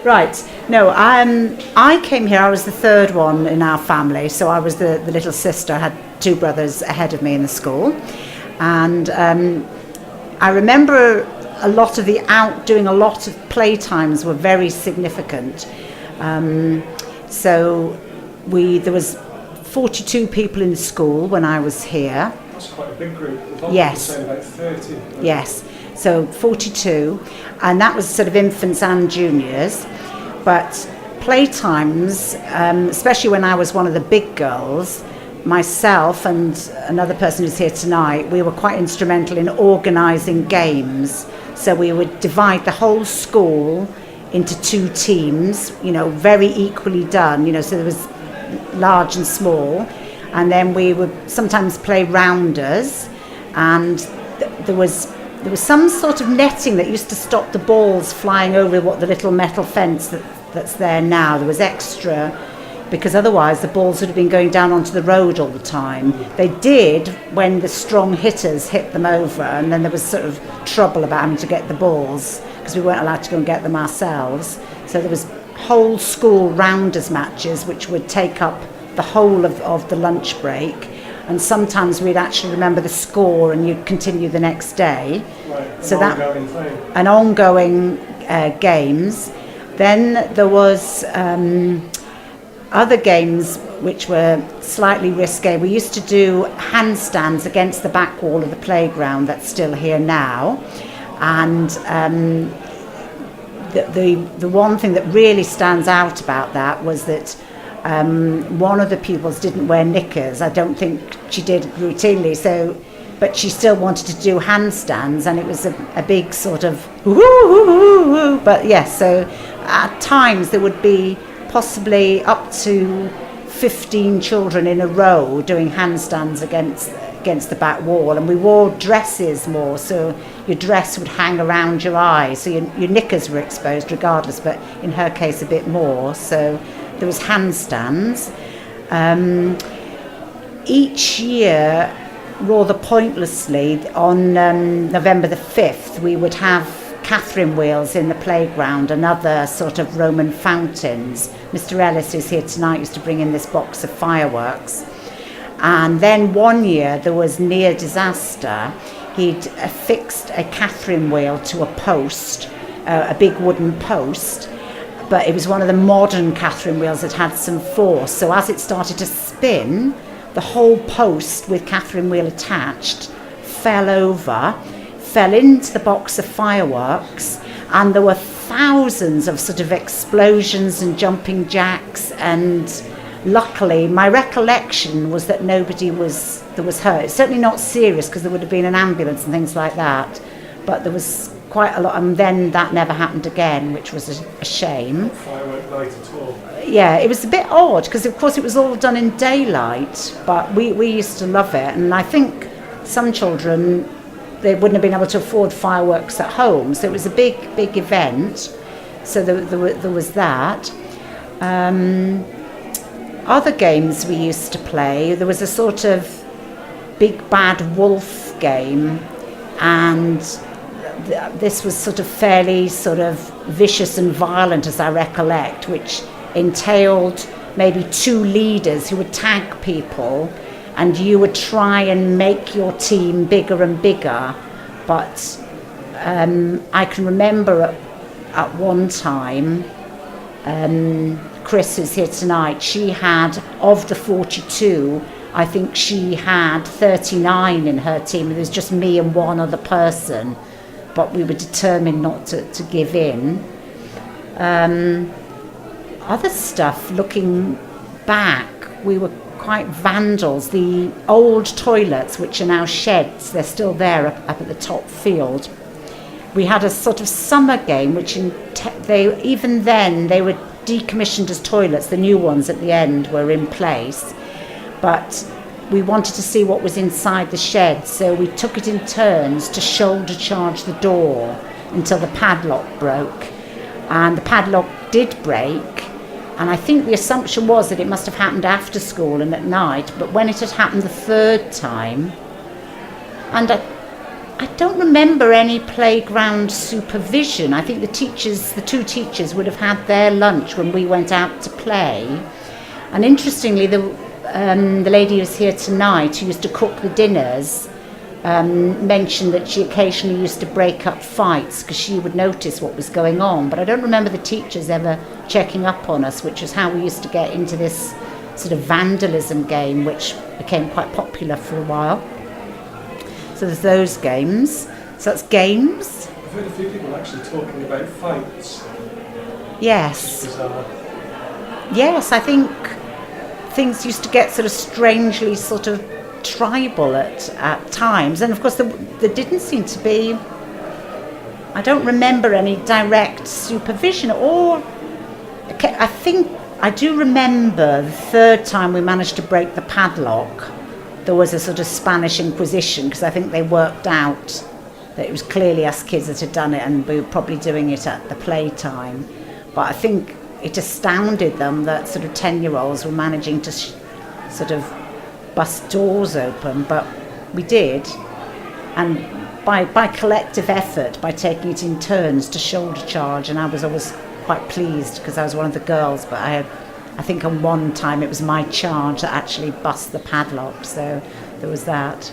Right. No, I came here, I was the third one in our family, so I was the little sister. I had two brothers ahead of me in the school. And I remember a lot of doing a lot of playtimes were very significant. So there was 42 people in the school when I was here. That's quite a big group. Yes. About 30. Yes. So 42, and that was sort of infants and juniors. But playtimes, especially when I was one of the big girls, myself and another person who's here tonight, we were quite instrumental in organising games. So we would divide the whole school into two teams, very equally done, so there was large and small. And then we would sometimes play rounders, and there was some sort of netting that used to stop the balls flying over the little metal fence that's there now. There was extra, because otherwise the balls would have been going down onto the road all the time. They did when the strong hitters hit them over, and then there was sort of trouble about having to get the balls because we weren't allowed to go and get them ourselves. So there was whole school rounders matches which would take up the whole of the lunch break, and sometimes we'd actually remember the score and you'd continue the next day. Right, so that ongoing thing. An ongoing games. Then there was other games which were slightly risque. We used to do handstands against the back wall of the playground that's still here now, and the one thing that really stands out about that was that one of the pupils didn't wear knickers. I don't think she did routinely, but she still wanted to do handstands, and it was a big sort of woo. But yes, so at times there would be possibly up to 15 children in a row doing handstands against the back wall, and we wore dresses more, so your dress would hang around your eyes, so your knickers were exposed regardless, but in her case a bit more. So there was handstands. Each year, rather pointlessly, on November the 5th, we would have Catherine wheels in the playground and other sort of Roman fountains. Mr. Ellis, who's here tonight, used to bring in this box of fireworks. And then one year there was near disaster. He'd affixed a Catherine wheel to a post, a big wooden post, but it was one of the modern Catherine wheels that had some force. So as it started to spin, the whole post with Catherine wheel attached fell into the box of fireworks, and there were thousands of sort of explosions and jumping jacks, and luckily my recollection was that nobody was hurt. It's certainly not serious because there would have been an ambulance and things like that, but there was quite a lot, and then that never happened again, which was a shame. Firework night at all. Yeah, it was a bit odd because of course it was all done in daylight, but we used to love it, and I think some children, they wouldn't have been able to afford fireworks at home, so it was a big event. So there was that. Other games we used to play, there was a sort of big bad wolf game, and this was sort of fairly sort of vicious and violent, as I recollect, which entailed maybe two leaders who would tag people, and you would try and make your team bigger and bigger. But I can remember at one time, Chris, who's here tonight, she had, of the 42, I think she had 39 in her team. There was just me and one other person, but we were determined not to give in. Other stuff, looking back, we were quite vandals. The old toilets, which are now sheds, they're still there up at the top field. We had a sort of summer game, which even then they were decommissioned as toilets. The new ones at the end were in place, but we wanted to see what was inside the shed, so we took it in turns to shoulder charge the door until the padlock broke. And the padlock did break, and I think the assumption was that it must have happened after school and at night, but when it had happened the third time, and I don't remember any playground supervision. I think the two teachers would have had their lunch when we went out to play. And interestingly, the lady who's here tonight, who used to cook the dinners, mentioned that she occasionally used to break up fights because she would notice what was going on. But I don't remember the teachers ever checking up on us, which was how we used to get into this sort of vandalism game, which became quite popular for a while. So there's those games. So that's games. I've heard a few people actually talking about fights. Yes. Bizarre. Yes, I think things used to get sort of strangely sort of tribal at times. And of course there didn't seem to be, I don't remember any direct supervision, or I think I do remember the third time we managed to break the padlock, there was a sort of Spanish Inquisition, because I think they worked out that it was clearly us kids that had done it, and we were probably doing it at the playtime. But I think it astounded them that sort of 10-year-olds were managing to sort of bust doors open, but we did. And by collective effort, by taking it in turns to shoulder charge, and I was always quite pleased because I was one of the girls, but I think on one time it was my charge that actually bust the padlock, so there was that.